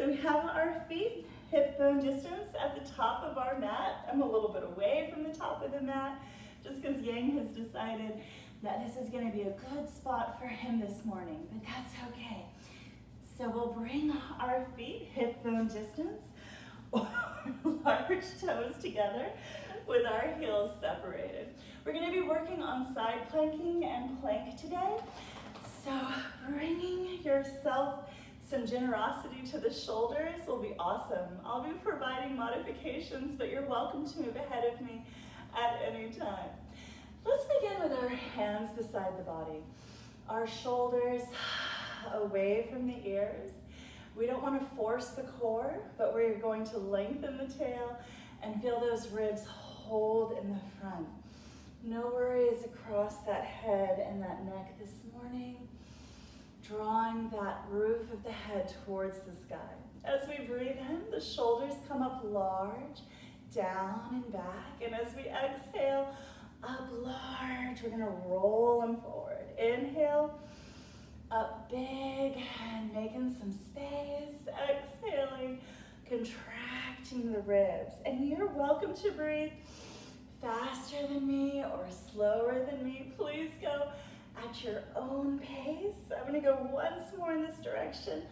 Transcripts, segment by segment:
So we have our feet hip bone distance at the top of our mat. I'm a little bit away from the top of the mat just because Yang has decided that this is going to be a good spot for him this morning, but that's okay. So we'll bring our feet hip bone distance or large toes together with our heels separated. We're going to be working on side planking and plank today. So bringing yourself some generosity to the shoulders will be awesome. I'll be providing modifications, but you're welcome to move ahead of me at any time. Let's begin with our hands beside the body. Our shoulders away from the ears. We don't want to force the core, but we're going to lengthen the tail and feel those ribs hold in the front. No worries across that head and that neck this morning. Drawing that roof of the head towards the sky. As we breathe in, the shoulders come up large, down and back. And as we exhale, up large, we're gonna roll them forward. Inhale, up big and making some space. Exhaling, contracting the ribs. And you're welcome to breathe faster than me or slower than me. Please go at your own pace. I'm gonna go once more in this direction.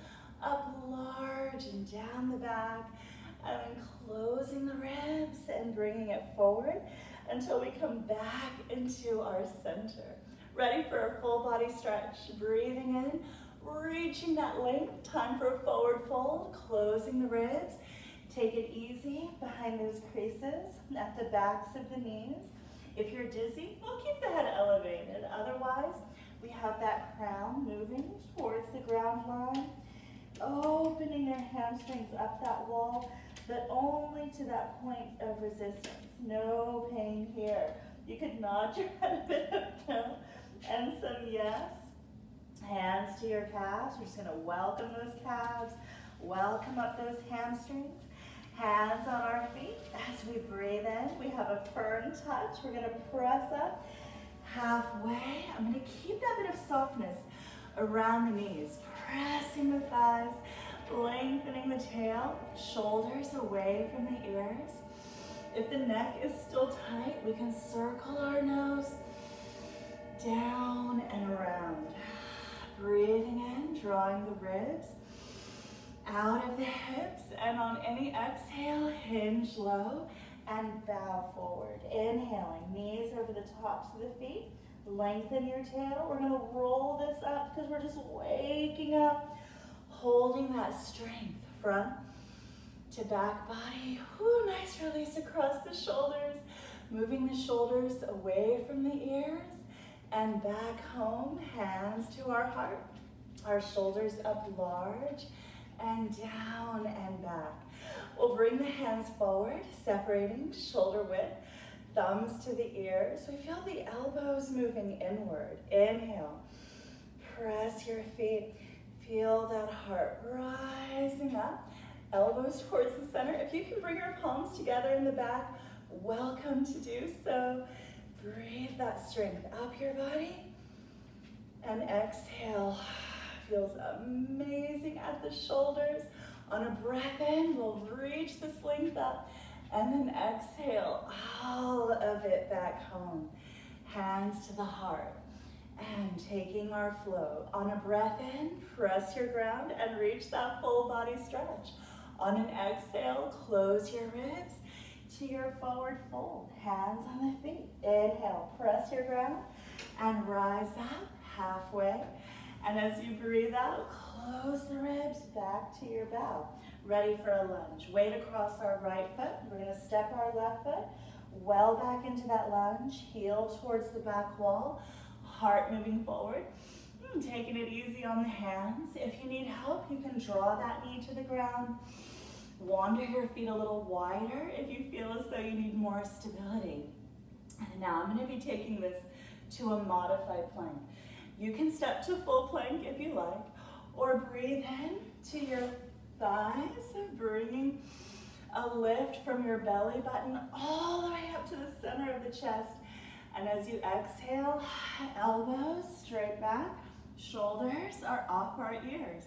Up large and down the back. And then closing the ribs and bringing it forward until we come back into our center. Ready for a full body stretch. Breathing in, reaching that length. Time for a forward fold, closing the ribs. Take it easy behind those creases at the backs of the knees. If you're dizzy, we'll keep the head elevated. Otherwise, we have that crown moving towards the ground line, opening your hamstrings up that wall, but only to that point of resistance. No pain here. You could nod your head a bit of no and some yes. Hands to your calves. We're just gonna welcome those calves, welcome up those hamstrings. Hands on our feet. As we breathe in, we have a firm touch. We're gonna press up halfway. I'm gonna keep that bit of softness around the knees, pressing the thighs, lengthening the tail, shoulders away from the ears. If the neck is still tight, we can circle our nose down and around. Breathing in, drawing the ribs out of the hips, and on any exhale, hinge low and bow forward. Inhaling, knees over the tops of the feet. Lengthen your tail. We're gonna roll this up because we're just waking up, holding that strength, front to back body. Whoo, nice release across the shoulders. Moving the shoulders away from the ears and back home, hands to our heart. Our shoulders up large and down and back. We'll bring the hands forward, separating shoulder width, thumbs to the ears. We feel the elbows moving inward. Inhale, press your feet. Feel that heart rising up, elbows towards the center. If you can bring your palms together in the back, welcome to do so. Breathe that strength up your body and exhale. Feels amazing at the shoulders. On a breath in, we'll reach this length up and then exhale all of it back home. Hands to the heart and taking our flow. On a breath in, press your ground and reach that full body stretch. On an exhale, close your ribs to your forward fold. Hands on the feet. Inhale, press your ground and rise up halfway. And as you breathe out, close the ribs back to your bow. Ready for a lunge. Weight across our right foot. We're gonna step our left foot well back into that lunge. Heel towards the back wall. Heart moving forward. Taking it easy on the hands. If you need help, you can draw that knee to the ground. Wander your feet a little wider if you feel as though you need more stability. And now I'm gonna be taking this to a modified plank. You can step to full plank if you like, or breathe in to your thighs, bringing a lift from your belly button all the way up to the center of the chest. And as you exhale, elbows straight back, shoulders are off our ears.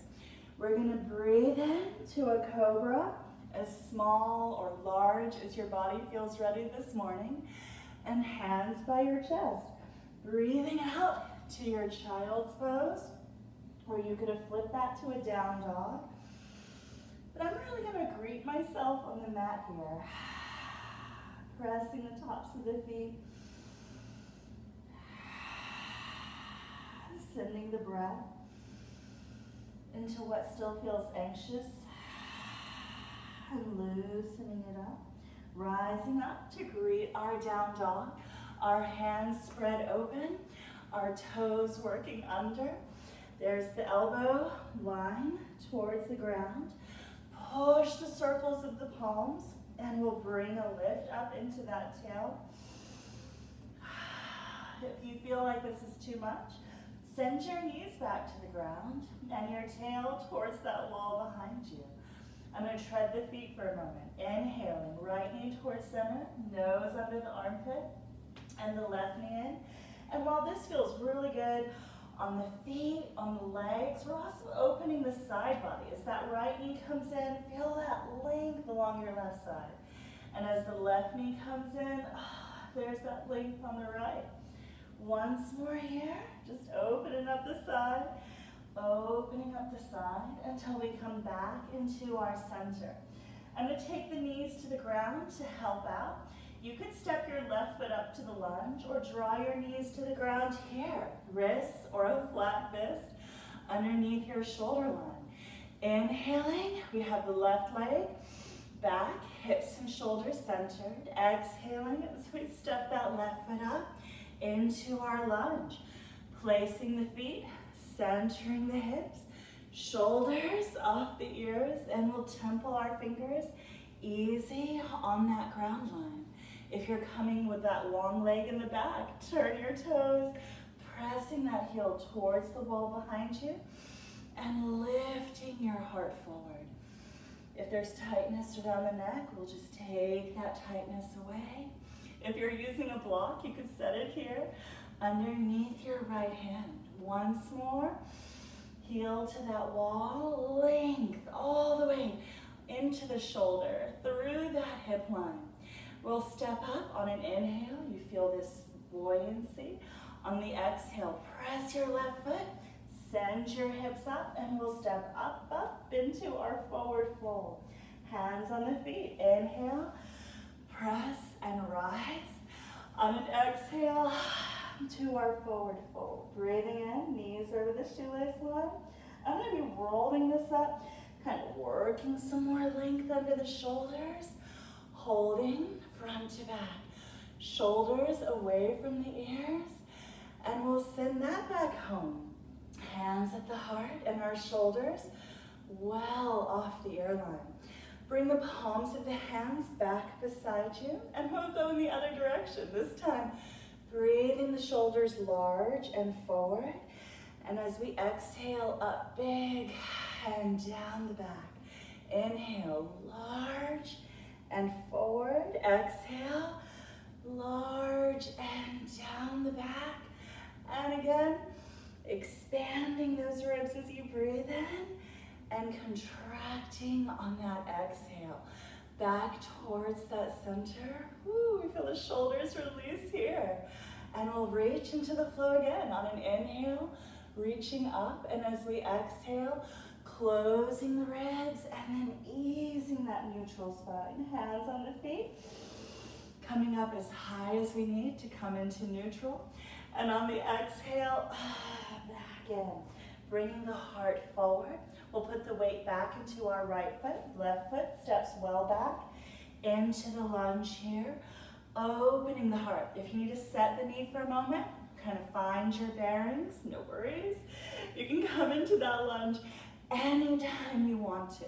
We're gonna breathe in to a cobra, as small or large as your body feels ready this morning, and hands by your chest. Breathing out to your child's pose, or you could have flipped that to a down dog. But I'm really gonna greet myself on the mat here. Pressing the tops of the feet. Sending the breath into what still feels anxious and loosening it up. Rising up to greet our down dog. Our hands spread open, our toes working under. There's the elbow line towards the ground. Push the circles of the palms and we'll bring a lift up into that tail. If you feel like this is too much, send your knees back to the ground and your tail towards that wall behind you. I'm going to tread the feet for a moment. Inhaling, right knee towards center, nose under the armpit, and the left knee in. And while this feels really good on the feet, on the legs, we're also opening the side body. As that right knee comes in, feel that length along your left side. And as the left knee comes in, there's that length on the right. Once more here, just opening up the side, until we come back into our center. I'm going to take the knees to the ground to help out. You could step your left foot up to the lunge or draw your knees to the ground here, wrists or a flat fist underneath your shoulder line. Inhaling, we have the left leg back, hips and shoulders centered. Exhaling as we step that left foot up into our lunge. Placing the feet, centering the hips, shoulders off the ears, and we'll temple our fingers easy on that ground line. If you're coming with that long leg in the back, turn your toes, pressing that heel towards the wall behind you, and lifting your heart forward. If there's tightness around the neck, we'll just take that tightness away. If you're using a block, you could set it here underneath your right hand. Once more, heel to that wall, length all the way into the shoulder, through that hip line. We'll step up on an inhale. You feel this buoyancy. On the exhale, press your left foot, send your hips up, and we'll step up into our forward fold. Hands on the feet. Inhale, press and rise. On an exhale, to our forward fold. Breathing in, knees over the shoelace line. I'm going to be rolling this up, kind of working some more length under the shoulders, holding front to back. Shoulders away from the ears, and we'll send that back home. Hands at the heart and our shoulders well off the ear line. Bring the palms of the hands back beside you, and we'll go in the other direction. This time, breathing the shoulders large and forward. And as we exhale, up big and down the back. Inhale, large and forward. Exhale, large and down the back. And again, expanding those ribs as you breathe in and contracting on that exhale. Back towards that center. Woo, we feel the shoulders release here. And we'll reach into the flow again. On an inhale, reaching up, and as we exhale, closing the ribs and then easing that neutral spine. Hands on the feet, coming up as high as we need to come into neutral. And on the exhale, back in, bringing the heart forward. We'll put the weight back into our right foot. Left foot steps well back into the lunge here. Opening the heart. If you need to set the knee for a moment, kind of find your bearings, no worries. You can come into that lunge anytime you want to.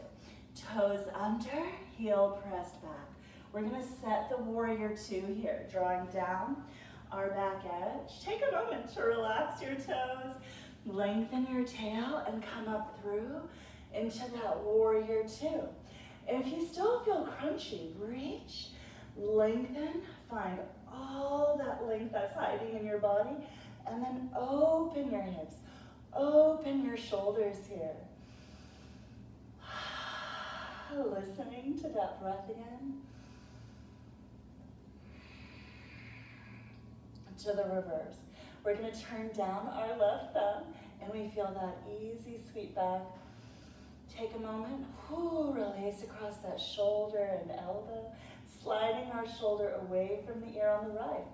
Toes under, heel pressed back. We're going to set the warrior two here, drawing down our back edge. Take a moment to relax your toes, lengthen your tail, and come up through into that warrior two. And if you still feel crunchy, reach, lengthen, find all that length that's hiding in your body, and then open your hips, open your shoulders here. listening to that breath again. To the reverse. We're going to turn down our left thumb, and we feel that easy sweep back. Take a moment, release across that shoulder and elbow, sliding our shoulder away from the ear on the right.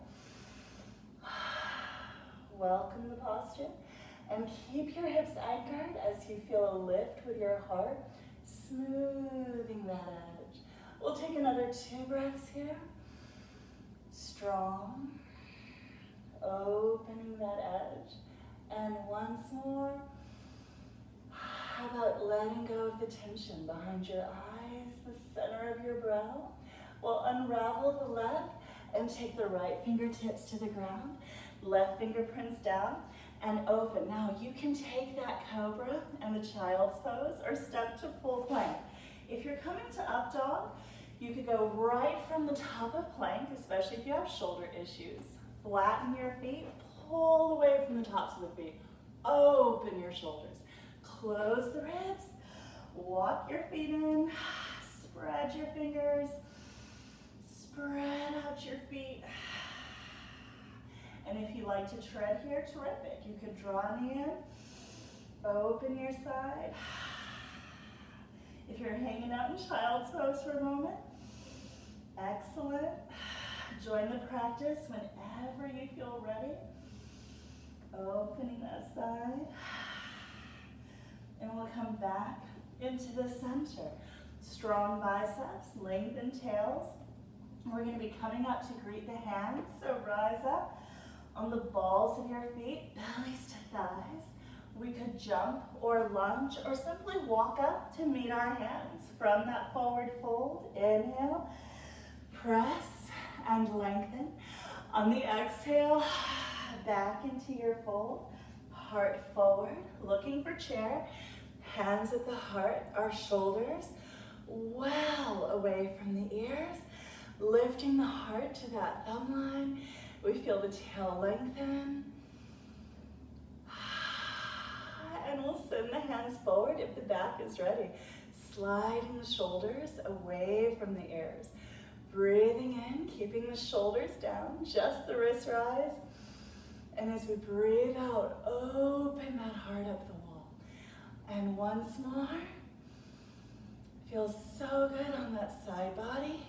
Welcome the posture, and keep your hips anchored as you feel a lift with your heart, smoothing that edge. We'll take another 2 breaths here. Strong, opening that edge, and once more. How about letting go of the tension behind your eyes, the center of your brow? We'll unravel the left and take the right fingertips to the ground, left fingerprints down, and open. Now you can take that cobra and the child's pose or step to full plank. If you're coming to up dog, you could go right from the top of plank, especially if you have shoulder issues. Flatten your feet, pull away from the tops of the feet. Open your shoulders. Close the ribs, walk your feet in, spread your fingers, spread out your feet. And if you like to tread here, terrific. You could draw a knee in, open your side. If you're hanging out in child's pose for a moment, excellent. Join the practice whenever you feel ready. Opening that side. And we'll come back into the center. Strong biceps, lengthen tails. We're going to be coming up to greet the hands. So rise up on the balls of your feet, bellies to thighs. We could jump or lunge or simply walk up to meet our hands. From that forward fold, inhale, press and lengthen. On the exhale, back into your fold. Heart forward, looking for chair. Hands at the heart, our shoulders well away from the ears. Lifting the heart to that thumb line. We feel the tail lengthen. And we'll send the hands forward if the back is ready. Sliding the shoulders away from the ears. Breathing in, keeping the shoulders down, just the wrists rise. And as we breathe out, open that heart up the wall. And once more, feels so good on that side body.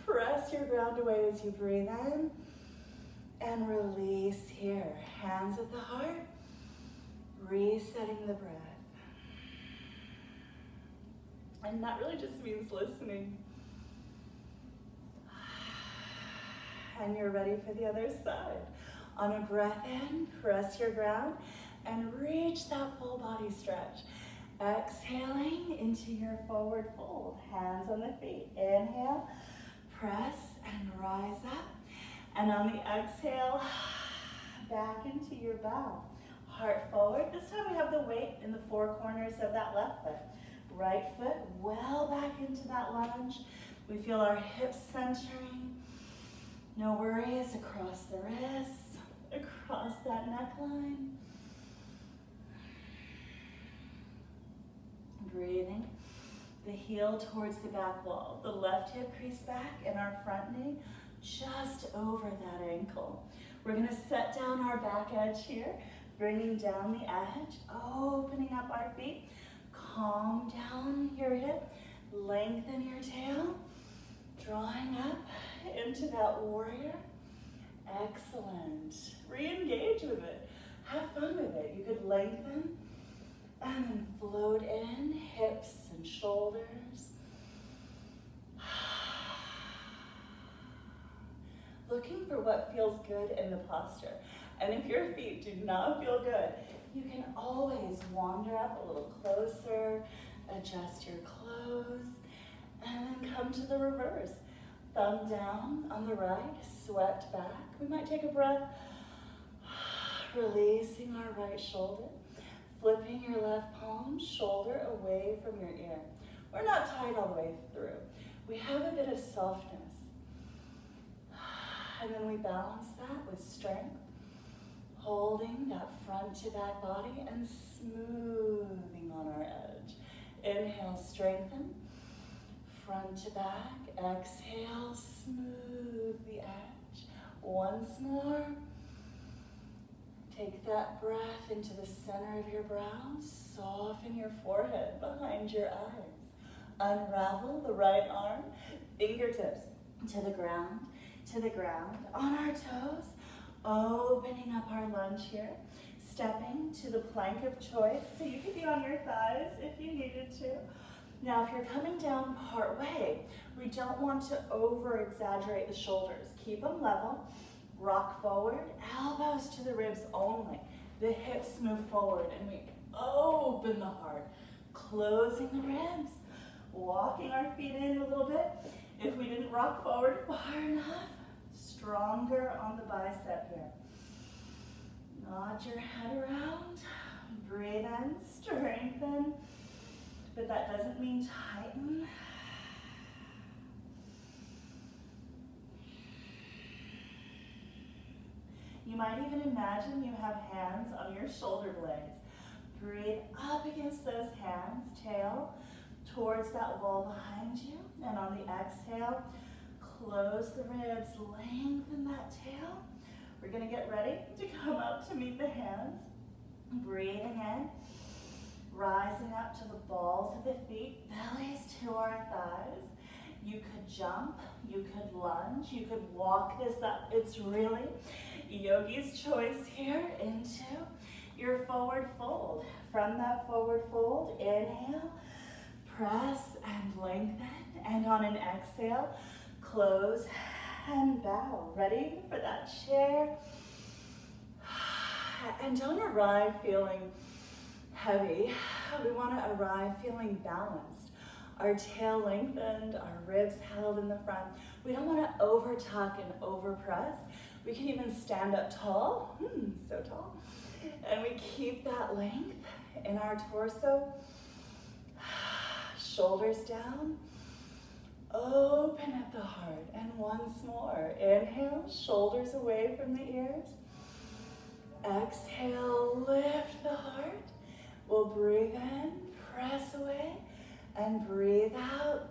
Press your ground away as you breathe in. And release here. Hands at the heart. Resetting the breath. And that really just means listening. And you're ready for the other side. On a breath in, press your ground and reach that full body stretch. Exhaling into your forward fold. Hands on the feet. Inhale, press and rise up. And on the exhale, back into your bow. Heart forward. This time we have the weight in the 4 corners of that left foot. Right foot well back into that lunge. We feel our hips centering. No worries across the wrists, across that neckline. Breathing. The heel towards the back wall. The left hip crease back and our front knee just over that ankle. We're going to set down our back edge here, bringing down the edge, opening up our feet. Calm down your hip, lengthen your tail, drawing up into that warrior. Excellent. Re-engage with it. Have fun with it. You could lengthen and then float in, hips and shoulders. Looking for what feels good in the posture. And if your feet do not feel good, you can always wander up a little closer, adjust your clothes, and then come to the reverse. Thumb down on the right, swept back. We might take a breath, releasing our right shoulder, flipping your left palm, shoulder away from your ear. We're not tight all the way through. We have a bit of softness. And then we balance that with strength, holding that front to back body and smoothing on our edge. Inhale, strengthen. front to back. Exhale, smooth the edge. Once more. Take that breath into the center of your brows. Soften your forehead behind your eyes. Unravel the right arm, fingertips to the ground, on our toes. Opening up our lunge here. Stepping to the plank of choice. So you could be on your thighs if you needed to. Now, if you're coming down part way, we don't want to over-exaggerate the shoulders. Keep them level. Rock forward, elbows to the ribs only. The hips move forward and we open the heart. Closing the ribs. Walking our feet in a little bit. If we didn't rock forward far enough, stronger on the bicep here. Nod your head around. Breathe in, strengthen. But that doesn't mean tighten. You might even imagine you have hands on your shoulder blades. Breathe up against those hands, tail towards that wall behind you. And on the exhale, close the ribs, lengthen that tail. We're gonna get ready to come up to meet the hands. Breathing in, rising up to the balls of the feet, bellies to our thighs. You could jump, you could lunge, you could walk this up. It's really yogi's choice here into your forward fold. From that forward fold, inhale, press and lengthen. And on an exhale, close and bow. Ready for that chair? And don't arrive feeling heavy. We want to arrive feeling balanced. Our tail lengthened, our ribs held in the front. We don't want to over tuck and over press. We can even stand up tall, so tall. And we keep that length in our torso. Shoulders down. Open up the heart. And once more. Inhale, shoulders away from the ears. Exhale, lift the heart. We'll breathe in, press away, and breathe out.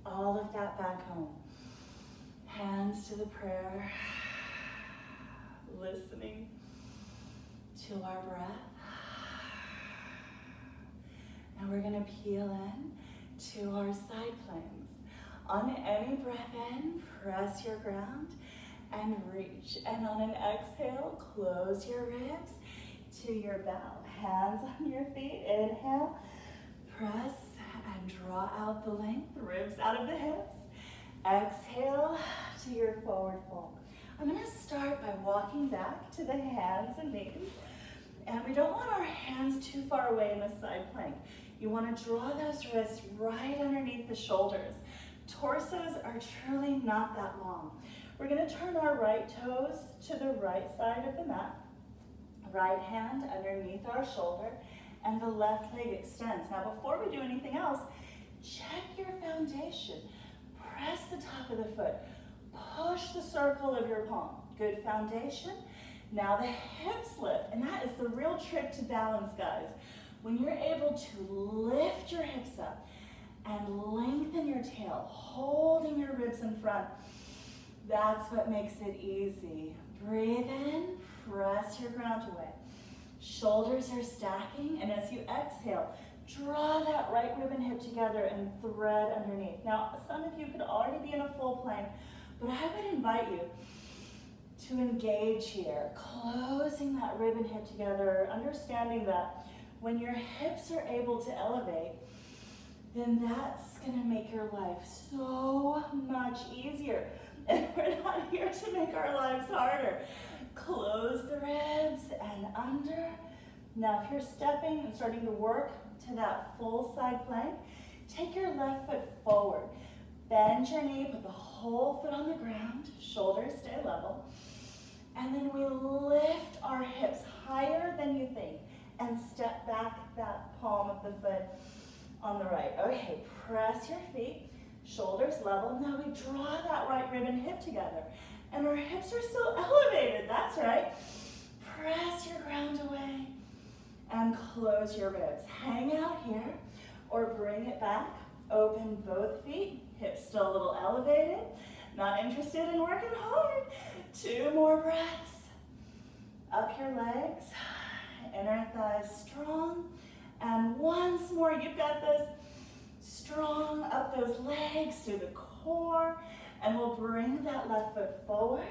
All of that back home. Hands to the prayer. Listening to our breath. And we're going to peel in to our side planks. On any breath in, press your ground and reach. And on an exhale, close your ribs to your bow. Hands on your feet. Inhale, press and draw out the length, ribs out of the hips. Exhale to your forward fold. I'm going to start by walking back to the hands and knees. And we don't want our hands too far away in a side plank. You want to draw those wrists right underneath the shoulders. Torsos are truly not that long. We're going to turn our right toes to the right side of the mat. Right hand underneath our shoulder, and the left leg extends. Now, before we do anything else, check your foundation. Press the top of the foot. Push the circle of your palm. Good foundation. Now the hips lift, and that is the real trick to balance, guys. When you're able to lift your hips up and lengthen your tail, holding your ribs in front, that's what makes it easy. Breathe in, press your ground away. Shoulders are stacking, and as you exhale, draw that right rib and hip together and thread underneath. Now, some of you could already be in a full plank, but I would invite you to engage here, closing that rib and hip together, understanding that when your hips are able to elevate, then that's gonna make your life so much easier. And we're not here to make our lives harder. Close the ribs and under. Now, if you're stepping and starting to work to that full side plank, take your left foot forward. Bend your knee, put the whole foot on the ground, shoulders stay level. And then we lift our hips higher than you think and step back that palm of the foot on the right. Okay, press your feet, shoulders level. Now we draw that right rib and hip together. And our hips are still elevated, that's right. Press your ground away and close your ribs. Hang out here or bring it back Open both feet, hips still a little elevated. Not interested in working hard. 2 more breaths. Up your legs, inner thighs strong. And once more, you've got this. Strong up those legs through the core. And we'll bring that left foot forward.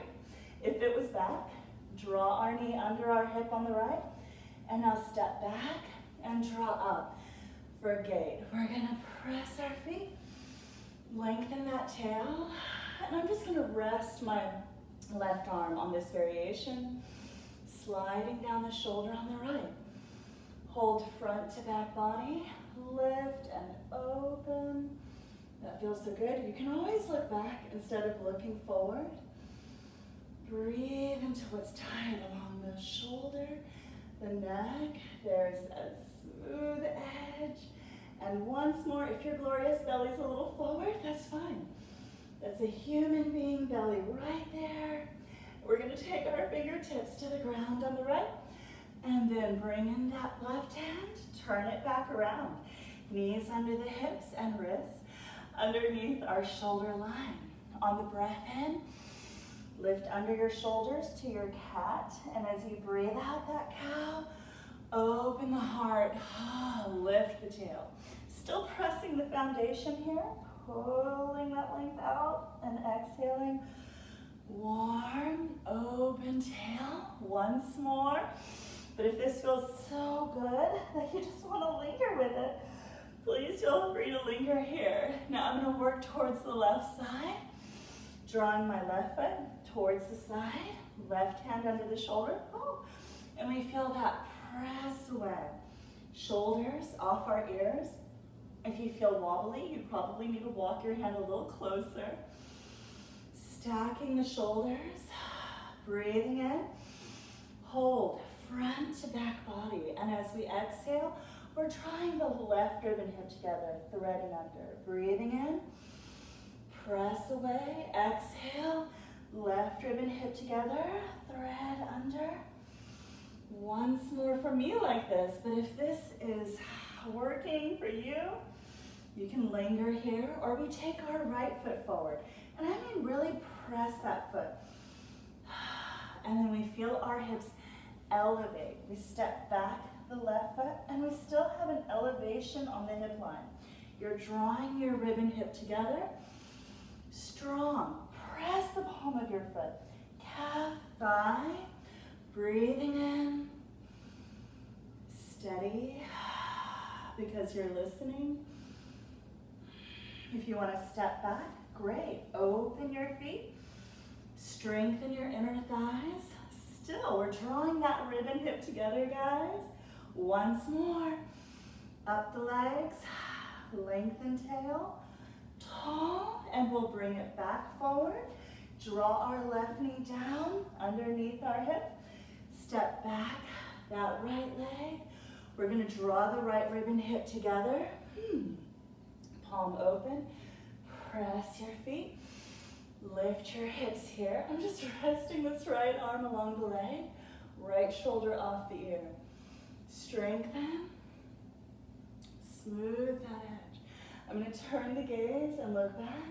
If it was back, draw our knee under our hip on the right. And now step back and draw up for gate. We're gonna press our feet, lengthen that tail. And I'm just gonna rest my left arm on this variation, sliding down the shoulder on the right. Hold front to back body, lift and open. That feels so good. You can always look back instead of looking forward. Breathe into what's tight along the shoulder, the neck. There's a smooth edge. And once more, if your glorious belly's a little forward, that's fine. That's a human being belly right there. We're gonna take our fingertips to the ground on the right, and then bring in that left hand, turn it back around. Knees under the hips and wrists, underneath our shoulder line. On the breath in, lift under your shoulders to your cat, and as you breathe out that cow, open the heart, lift the tail. Still pressing the foundation here, pulling that length out and exhaling. Warm, open tail, once more. But if this feels so good that you just want to linger with it, please feel free to linger here. Now I'm going to work towards the left side, drawing my left foot towards the side, left hand under the shoulder. And we feel that press away. Shoulders off our ears. If you feel wobbly, you probably need to walk your hand a little closer. Stacking the shoulders, breathing in, hold front to back body. And as we exhale, we're drawing the left rib and hip together, threading under. Breathing in, press away, exhale, left rib and hip together, thread under. Once more for me like this, but if this is working for you, you can linger here, or we take our right foot forward. And I mean really press that foot. And then we feel our hips elevate. We step back the left foot, and we still have an elevation on the hip line. You're drawing your rib and hip together. Strong. Press the palm of your foot. Calf, thigh. Breathing in. Steady, because you're listening. If you want to step back, great. Open your feet. Strengthen your inner thighs. Still, we're drawing that rib and hip together, guys. Once more. Up the legs. Lengthen tail. Tall, and we'll bring it back forward. Draw our left knee down underneath our hip. Step back that right leg. We're going to draw the right rib and hip together. Palm open. Press your feet. Lift your hips here. I'm just resting this right arm along the leg. Right shoulder off the ear. Strengthen. Smooth that edge. I'm going to turn the gaze and look back.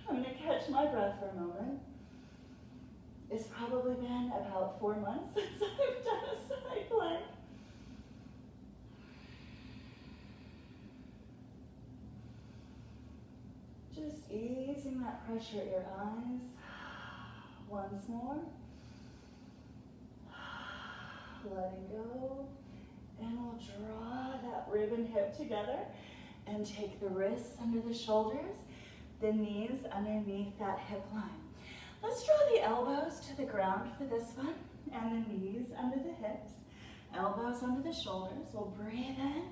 I'm going to catch my breath for a moment. It's probably been about 4 months since I've done a side plank. Just easing that pressure at your eyes. Once more. Letting go. And we'll draw that rib and hip together and take the wrists under the shoulders, the knees underneath that hip line. Let's draw the elbows to the ground for this one, and the knees under the hips, elbows under the shoulders. We'll breathe in,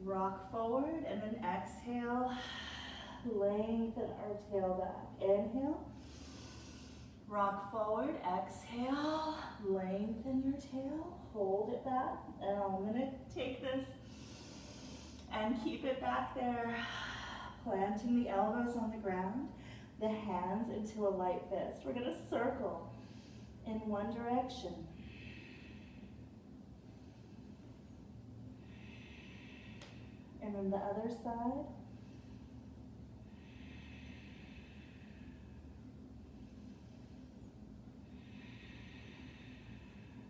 rock forward, and then exhale, lengthen our tail back. Inhale, rock forward, exhale, lengthen your tail, hold it back, and I'm gonna take this and keep it back there, planting the elbows on the ground, the hands into a light fist. We're gonna circle in one direction. And then the other side.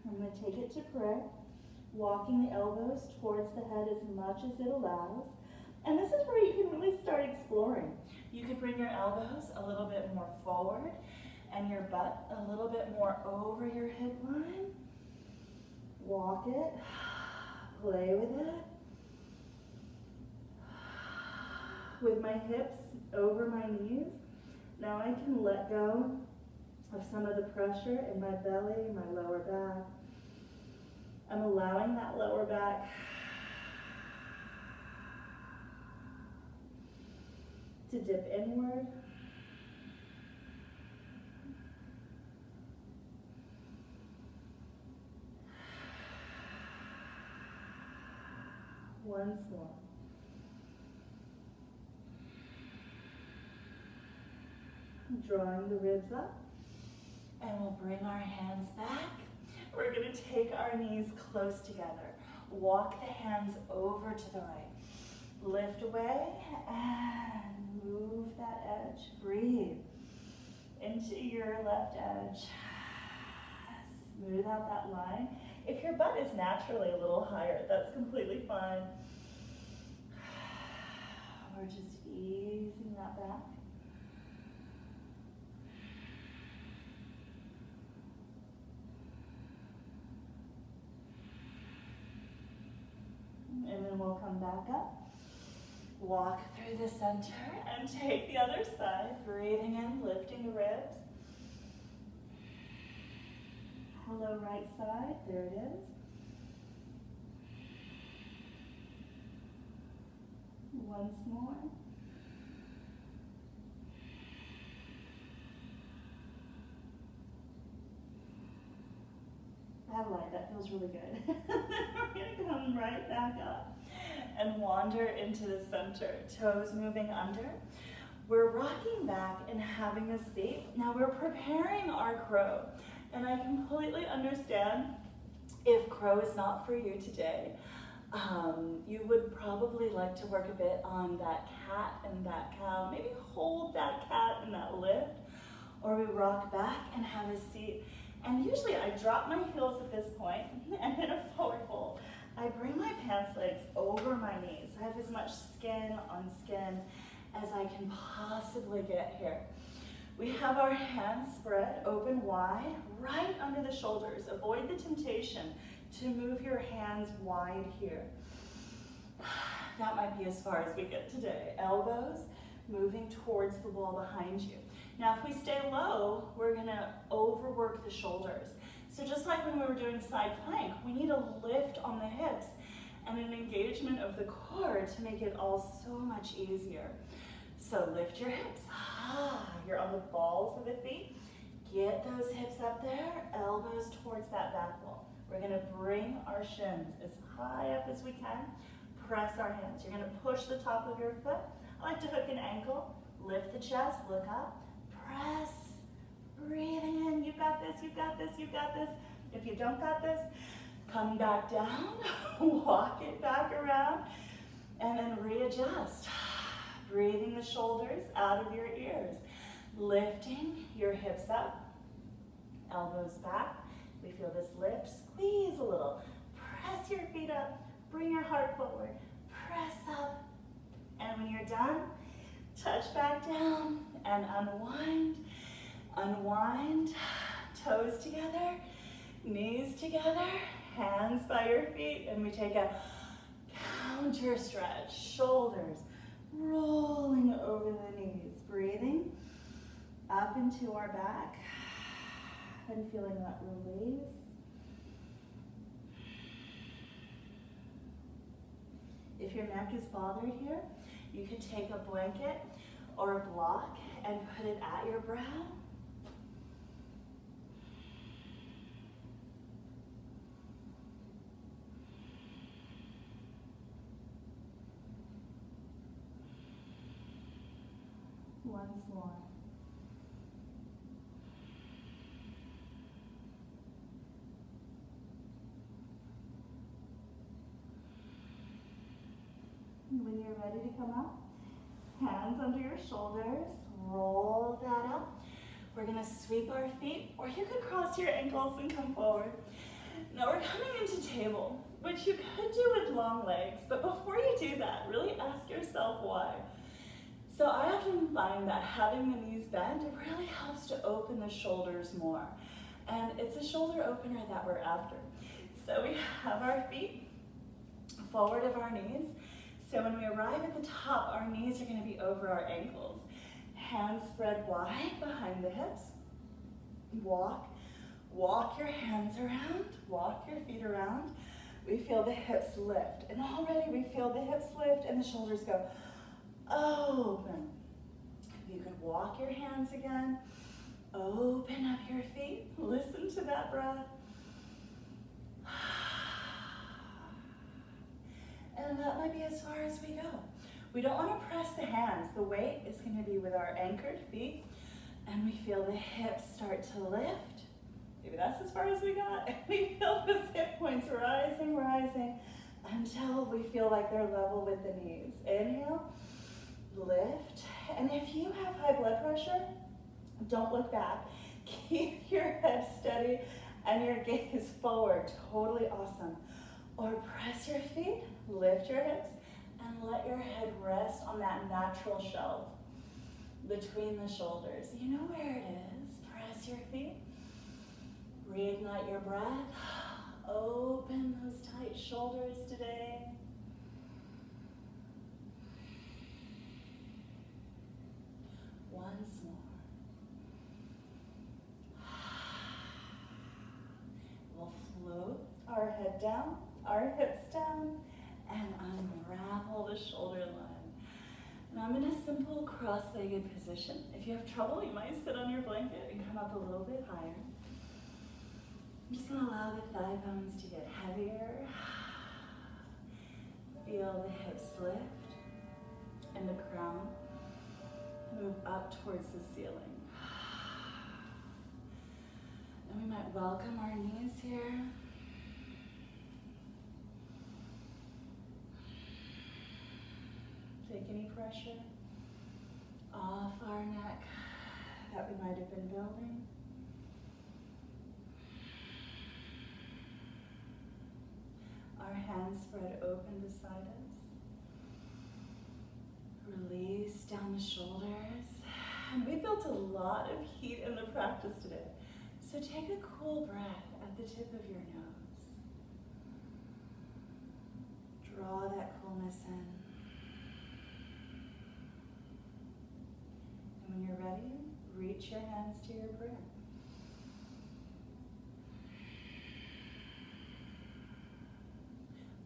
I'm going to take it to prayer, walking the elbows towards the head as much as it allows. And this is where you can really start exploring. You could bring your elbows a little bit more forward and your butt a little bit more over your hip line. Walk it, play with it. With my hips over my knees, now I can let go of some of the pressure in my belly, my lower back. I'm allowing that lower back to dip inward. Once more. Drawing the ribs up. And we'll bring our hands back. We're going to take our knees close together. Walk the hands over to the right. Lift away and move that edge. Breathe into your left edge. Smooth out that line. If your butt is naturally a little higher, that's completely fine. We're just easing that back. And then we'll come back up. Walk through the center and take the other side. Breathing in, lifting the ribs. Hello, right side. There it is. Once more. Adelaide, that feels really good. We're going to come right back up and wander into the center. Toes moving under. We're rocking back and having a seat. Now we're preparing our crow. And I completely understand if crow is not for you today. You would probably like to work a bit on that cat and that cow. Maybe hold that cat and that lift. Or we rock back and have a seat. And usually I drop my heels at this point, and in a forward fold, I bring my pants legs over my knees. I have as much skin on skin as I can possibly get here. We have our hands spread open wide, right under the shoulders. Avoid the temptation to move your hands wide here. That might be as far as we get today. Elbows moving towards the wall behind you. Now, if we stay low, we're gonna overwork the shoulders. So just like when we were doing side plank, we need a lift on the hips and an engagement of the core to make it all so much easier. So lift your hips. You're on the balls of the feet. Get those hips up there, elbows towards that back wall. We're gonna bring our shins as high up as we can. Press our hands. You're gonna push the top of your foot. I like to hook an ankle. Lift the chest, look up. Press, breathing in, you've got this, you've got this, you've got this. If you don't got this, come back down, walk it back around, and then readjust. Breathing the shoulders out of your ears. Lifting your hips up, elbows back. We feel this lift, squeeze a little. Press your feet up, bring your heart forward. Press up, and when you're done, touch back down and unwind, unwind, toes together, knees together, hands by your feet, and we take a counter stretch, shoulders rolling over the knees, breathing up into our back and feeling that release. If your neck is bothered here, you can take a blanket or a block and put it at your brow. Once more. When ready to come up. Hands under your shoulders, roll that up. We're gonna sweep our feet, or you could cross your ankles and come forward. Now we're coming into table, which you could do with long legs, but before you do that, really ask yourself why. So I often find that having the knees bent, it really helps to open the shoulders more. And it's a shoulder opener that we're after. So we have our feet forward of our knees. So when we arrive at the top, our knees are gonna be over our ankles. Hands spread wide behind the hips. Walk your hands around, walk your feet around. We feel the hips lift, and already we feel the hips lift and the shoulders go open. You could walk your hands again, open up your feet, listen to that breath. And that might be as far as we go. We don't want to press the hands. The weight is going to be with our anchored feet, and we feel the hips start to lift. Maybe that's as far as we got. We feel those hip points rising, rising, until we feel like they're level with the knees. Inhale, lift. And if you have high blood pressure, don't look back. Keep your head steady and your gaze forward. Totally awesome. Or press your feet, lift your hips, and let your head rest on that natural shelf between the shoulders. You know where it is. Press your feet. Reignite your breath. Open those tight shoulders today. Once more. We'll float our head down, our hips down, and unravel the shoulder line. And I'm in a simple cross-legged position. If you have trouble, you might sit on your blanket and come up a little bit higher. I'm just gonna allow the thigh bones to get heavier. Feel the hips lift and the crown move up towards the ceiling. And we might welcome our knees here. Take any pressure off our neck that we might have been building. Our hands spread open beside us. Release down the shoulders. And we built a lot of heat in the practice today. So take a cool breath at the tip of your nose. Draw that coolness in. And when you're ready, reach your hands to your prayer.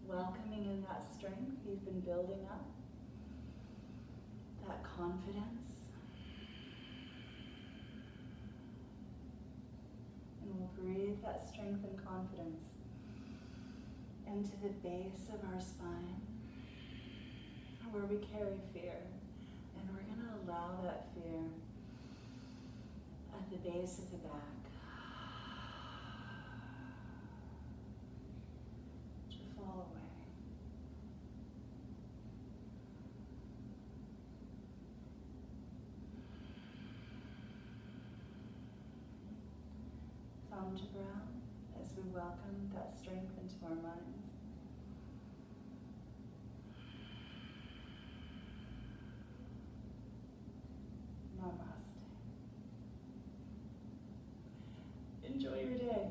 Welcoming in that strength you've been building up, that confidence. And we'll breathe that strength and confidence into the base of our spine, where we carry fear. And we're going to allow that fear at the base of the back to fall away. Thumb to brow as we welcome that strength into our minds. Namaste. Enjoy your day.